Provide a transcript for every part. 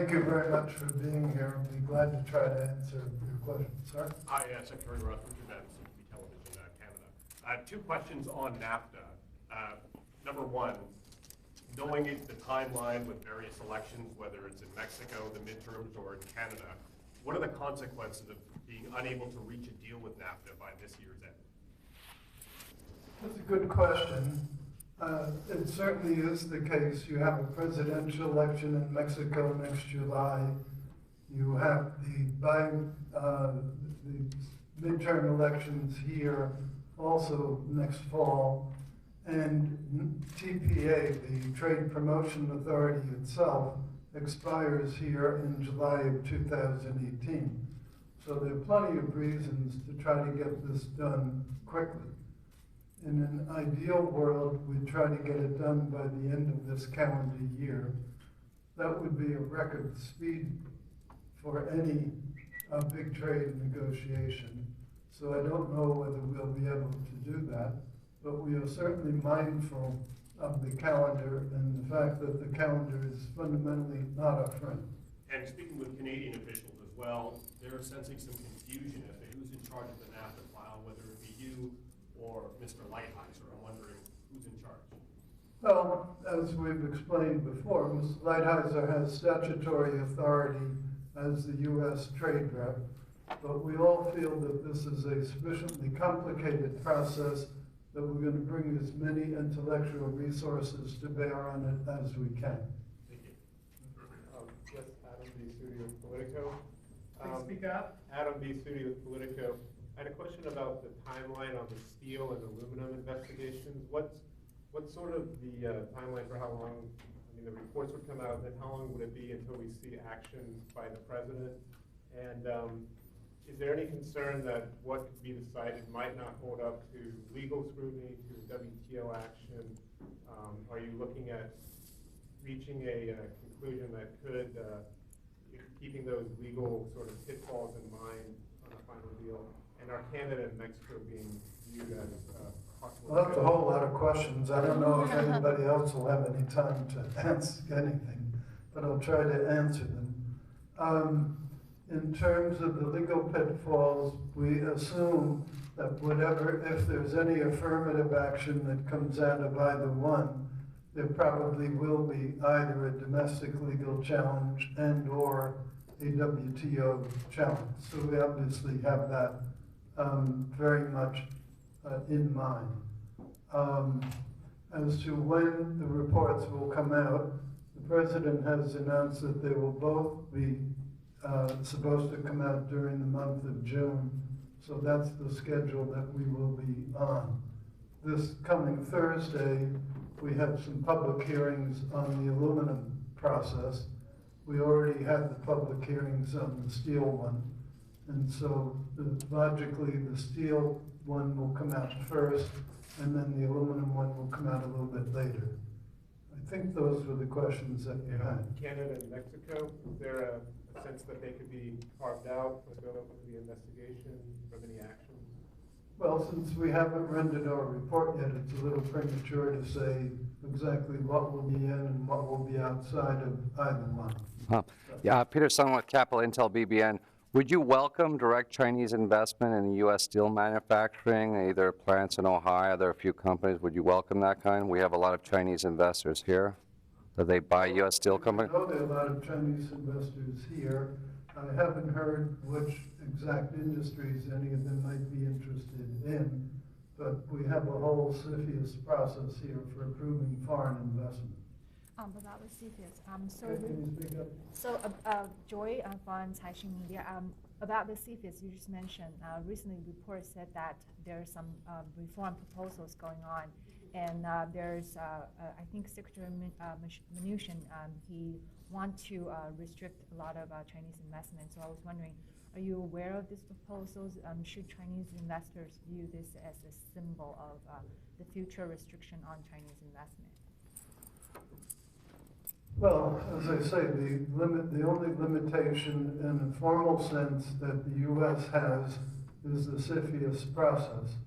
Thank you very much for being here. I'll be glad to try to answer your questions. Sir? Hi, Secretary Ross, Richard Madden, CTV Television, Canada. 2 questions on NAFTA. Number one, knowing the timeline with various elections, whether it's in Mexico, the midterms, or in Canada, what are the consequences of being unable to reach a deal with NAFTA by this year's end? That's a good question. It certainly is the case. You have a presidential election in Mexico next July. You have the midterm elections here also next fall. And TPA, the Trade Promotion Authority itself, expires here in July of 2018. So there are plenty of reasons to try to get this done quickly. In an ideal world, we'd try to get it done by the end of this calendar year. That would be a record speed for any big trade negotiation. So I don't know whether we'll be able to do that, but we are certainly mindful of the calendar and the fact that the calendar is fundamentally not our friend. And speaking with Canadian officials as well, they're sensing some confusion as to who's in charge of the NAFTA file, whether it be you or Mr. Lighthizer. I'm wondering who's in charge. Well, as we've explained before, Mr. Lighthizer has statutory authority as the U.S. trade rep, but we all feel that this is a sufficiently complicated process that we're going to bring as many intellectual resources to bear on it as we can. Thank you. Yes, Adam B. Sudi with Politico. Please speak up. Adam B. Sudi with Politico. I had a question about the timeline on the steel and aluminum investigations. What's sort of the timeline for how long, I mean, the reports would come out, and then how long would it be until we see action by the president? And is there any concern that what could be decided might not hold up to legal scrutiny, to WTO action? Are you looking at reaching a conclusion that could, keeping those legal sort of pitfalls in mind on a final deal? And are Canada and Mexico being viewed as possible? Well, that's a whole lot of questions. I don't know if anybody else will have any time to ask anything, but I'll try to answer them. In terms of the legal pitfalls, we assume that if there's any affirmative action that comes out of either one, there probably will be either a domestic legal challenge and or a WTO challenge. So we obviously have that very much in mind. As to when the reports will come out, the President has announced that they will both be supposed to come out during the month of June. So that's the schedule that we will be on. This coming Thursday, we have some public hearings on the aluminum process. We already had the public hearings on the steel one. And so logically, the steel one will come out first, and then the aluminum one will come out a little bit later. I think those were the questions that you had. Canada and Mexico, is there a sense that they could be carved out for the investigation from any action? Well, since we haven't rendered our report yet, it's a little premature to say exactly what will be in and what will be outside of either one. Yeah, Peter Sun with Capital Intel BBN. Would you welcome direct Chinese investment in U.S. steel manufacturing, either plants in Ohio? There are a few companies. Would you welcome that kind? We have a lot of Chinese investors here. Do they buy U.S. steel companies? I know there are a lot of Chinese investors here. I haven't heard which exact industries any of them might be interested in, but we have a whole CFIUS process here for approving foreign investment. About the CFIUS, Can you speak up? Joy from Caixin Media. About the CFIUS, you just mentioned, recently report said that there are some reform proposals going on, and there's, I think Secretary Mnuchin, he wants to restrict a lot of Chinese investment. So I was wondering, are you aware of these proposals? Should Chinese investors view this as a symbol of the future restriction on Chinese investment? Well, as I say, the only limitation in a formal sense that the U.S. has is the CFIUS process.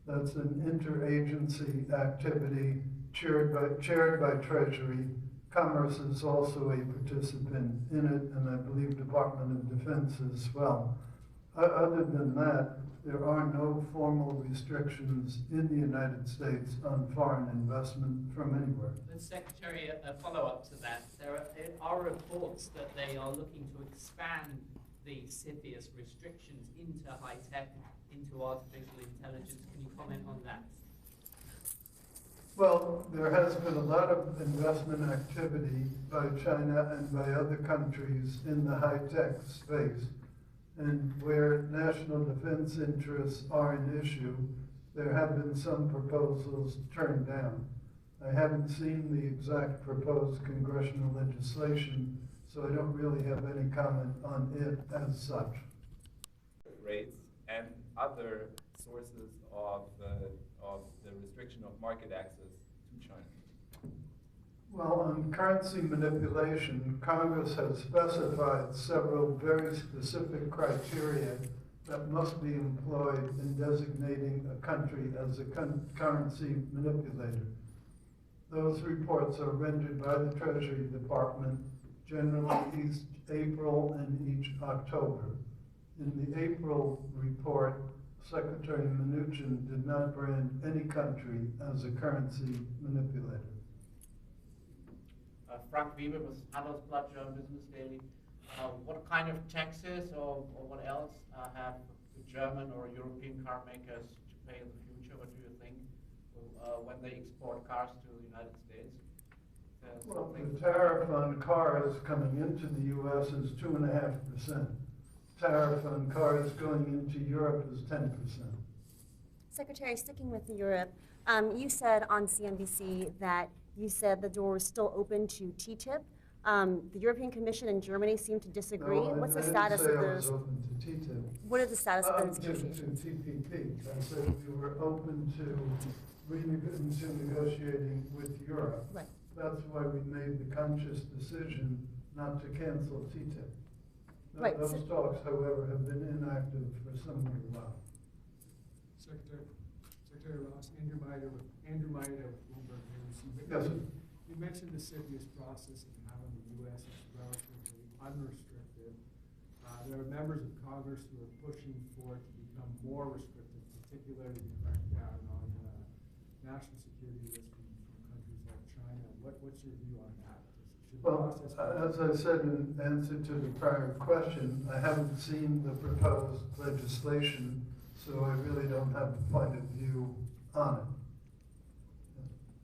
That's an interagency activity chaired by Treasury, Commerce is also a participant in it, and I believe Department of Defense as well. Other than that, there are no formal restrictions in the United States on foreign investment from anywhere. The Secretary, a follow-up to that, there are reports that they are looking to expand the CFIUS restrictions into high tech, into artificial intelligence. Can you comment on that? Well, there has been a lot of investment activity by China and by other countries in the high-tech space. And where national defense interests are an issue, there have been some proposals turned down. I haven't seen the exact proposed congressional legislation, so I don't really have any comment on it as such. Rates and other sources of the restriction of market access to China. Well, on currency manipulation, Congress has specified several very specific criteria that must be employed in designating a country as a currency manipulator. Those reports are rendered by the Treasury Department generally each April and each October. In the April report, Secretary Mnuchin did not brand any country as a currency manipulator. Frank Weber with Handelsblatt German Business Daily. What kind of taxes or what else have the German or European car makers to pay in the future? What do you think when they export cars to the United States? Well, the tariff on cars coming into the U.S. is 2.5%. Tariff on cars going into Europe is 10%. Secretary, sticking with Europe, you said on CNBC that you said the door is still open to TTIP. The European Commission and Germany seem to disagree. No, What's the I status didn't of say I was those? open to TTIP. What is the status of those To negotiations? TPP. I said we were open to negotiating with Europe. Right. That's why we made the conscious decision not to cancel TTIP. Right, Those so- talks, however, have been inactive for some little while. Secretary Ross, Andrew Maida with Bloomberg News. Yes, sir. You mentioned the CFIUS process and how in the U.S. it's relatively unrestricted. There are members of Congress who are pushing for it to become more restrictive, particularly to crack down on national security risk from countries like China. What's your view on that? Should the Well, process as I said in answer to the prior question, I haven't seen the proposed legislation, so I really don't have a point of view on it.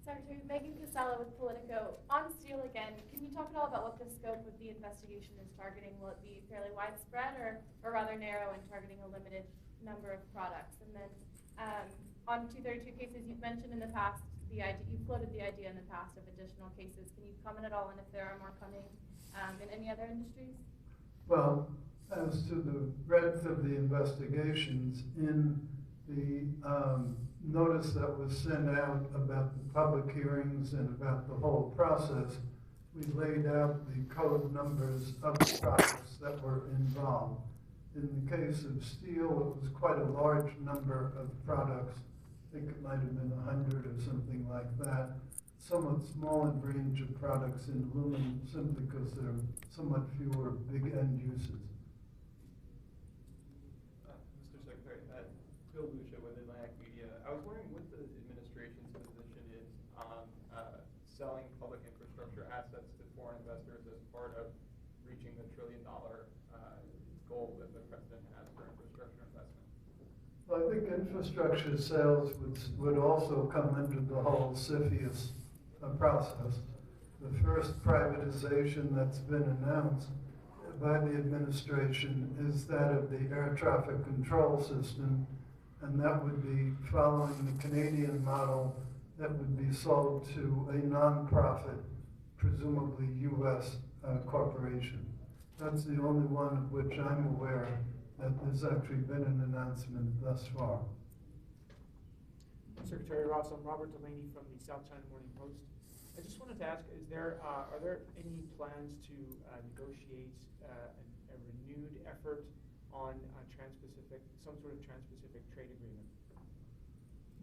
Secretary Megan Casella with Politico. On steel again, can you talk at all about what the scope of the investigation is targeting? Will it be fairly widespread or rather narrow and targeting a limited number of products? And then on 232 cases, you've mentioned in the past the idea, you've floated the idea in the past of additional cases. Can you comment at all on if there are more coming in any other industries? Well, as to the breadth of the investigations, in the notice that was sent out about the public hearings and about the whole process, we laid out the code numbers of the products that were involved. In the case of steel, it was quite a large number of products. I think it might have been 100 or something like that. Somewhat smaller range of products in aluminum simply because there are somewhat fewer big end uses. Mr. Secretary, Bill Lucia with Atlantic Media. I was wondering what the administration's position is on selling public infrastructure assets to foreign investors as part of reaching the $1 trillion goal that the president has for infrastructure investment. Well, I think infrastructure sales would also come into the whole CFIUS process. The first privatization that's been announced by the administration is that of the air traffic control system, and that would be following the Canadian model that would be sold to a nonprofit, presumably U.S. Corporation. That's the only one of which I'm aware that there's actually been an announcement thus far. Secretary Ross, I'm Robert Delaney from the South China Morning Post. I just wanted to ask, are there any plans to negotiate a renewed effort on some sort of trans-Pacific trade agreement?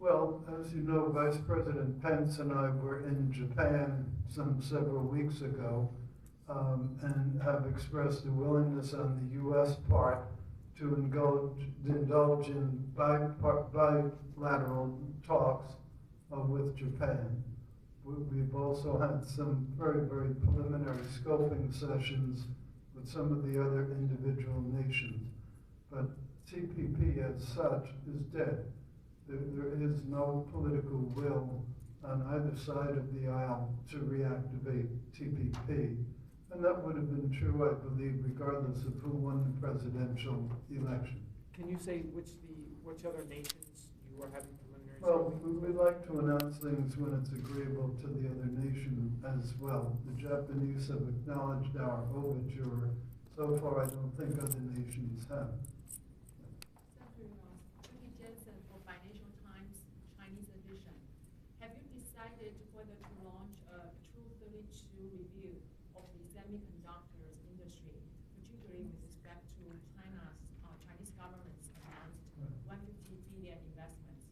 Well, as you know, Vice President Pence and I were in Japan several weeks ago, and have expressed a willingness on the U.S. part to indulge in bilateral talks with Japan. We've also had some very, very preliminary scoping sessions with some of the other individual nations. But TPP as such is dead. There is no political will on either side of the aisle to reactivate TPP. And that would have been true, I believe, regardless of who won the presidential election. Can you say which other nations you are having preliminary? Well, we like to announce things when it's agreeable to the other nation as well. The Japanese have acknowledged our overture. So far, I don't think other nations have. Secretary Ross, Judy Jensen for Financial Times Chinese edition. Have you decided whether to launch a True 32 review of the semiconductors industry, particularly with respect to Chinese government's announced 150 billion investments?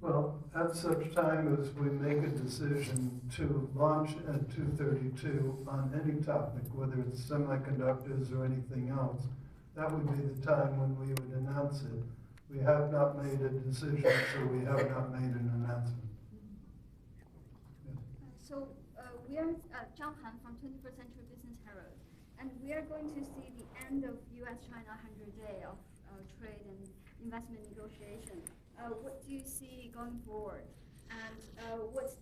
Well, at such time as we make a decision to launch at 232 on any topic, whether it's semiconductors or anything else, that would be the time when we would announce it. We have not made a decision, so we have not made an announcement. So we are Zhang Han from 21st Century Business Herald, and we are going to see the end of U.S.-China 100-day of trade and investment negotiation. What do you see going forward? And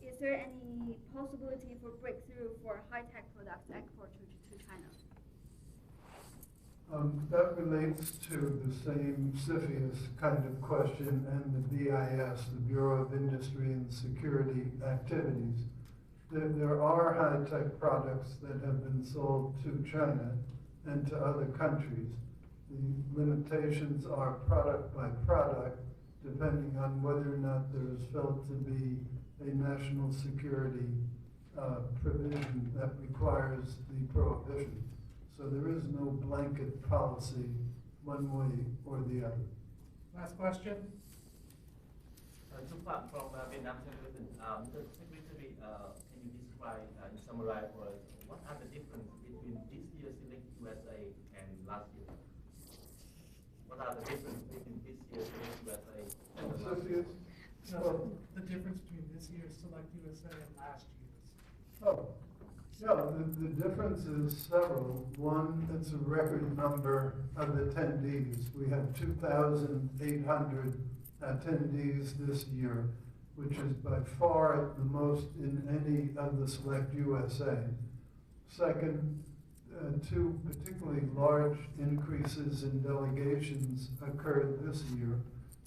is there any possibility for breakthrough for high-tech products export to China? That relates to the same CFIUS kind of question and the BIS, the Bureau of Industry and Security Activities. There are high-tech products that have been sold to China and to other countries. The limitations are product by product, depending on whether or not there is felt to be a national security provision that requires the prohibition. So there is no blanket policy one way or the other. Last question. From Vietnam Television. Mr. Secretary, can you describe and summarize for us what are the differences between this year's SelectUSA and last year? What are the differences between this year's SelectUSA and the last year? No, the difference between this year's SelectUSA and last year's. Oh, yeah, the difference is several. One, it's a record number of attendees. We had 2,800 attendees this year, which is by far the most in any of the SelectUSA. Second, two particularly large increases in delegations occurred this year.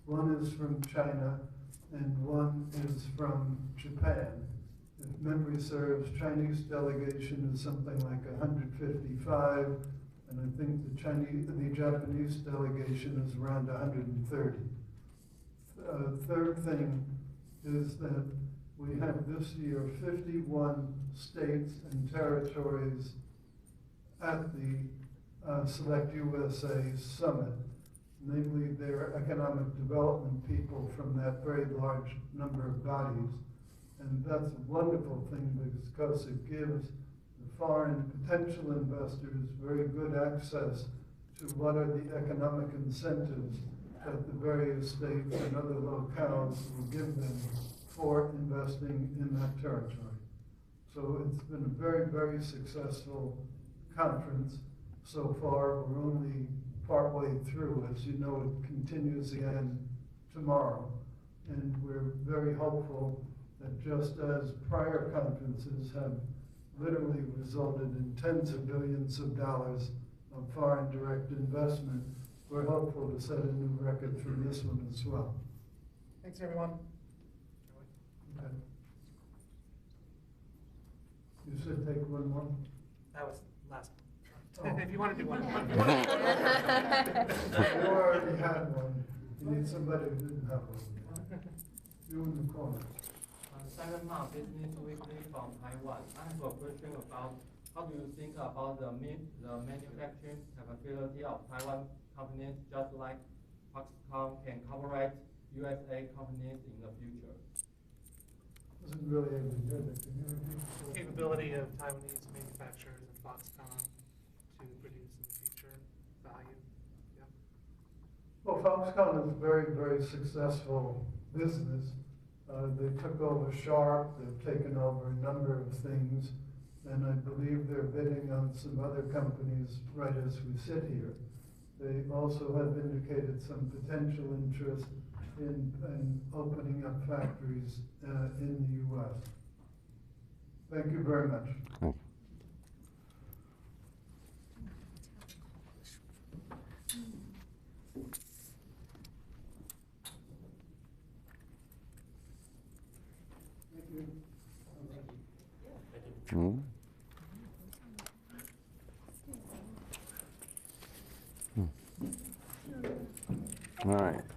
One is from China and one is from Japan. If memory serves, Chinese delegation is something like 155, and I think the Japanese delegation is around 130. Third thing is that we have this year 51 states and territories at the SelectUSA Summit, namely their economic development people from that very large number of bodies. And that's a wonderful thing because it gives the foreign potential investors very good access to what are the economic incentives that the various states and other locales will give them for investing in that territory. So it's been a very, very successful conference so far. We're only partway through. As you know, it continues again tomorrow. And we're very hopeful that just as prior conferences have literally resulted in tens of billions of dollars of foreign direct investment, we're hopeful to set a new record for this one as well. Thanks, everyone. Okay. You said take one more? That was last Oh. one. If you want to do one. You already had one. You need somebody who didn't have one. You in the corner. Simon Ma, Business Weekly from Taiwan. I have a question about how do you think about the manufacturing capability of Taiwan companies, just like Foxconn can cooperate USA companies in the future? Wasn't really able to hear that. Can you repeat the question? Capability of Taiwanese manufacturers and Foxconn to produce in the future, value, yeah. Well, Foxconn is a very, very successful business. They took over Sharp, they've taken over a number of things, and I believe they're bidding on some other companies right as we sit here. They also have indicated some potential interest in opening up factories in the U.S. Thank you very much. Hmm? All right.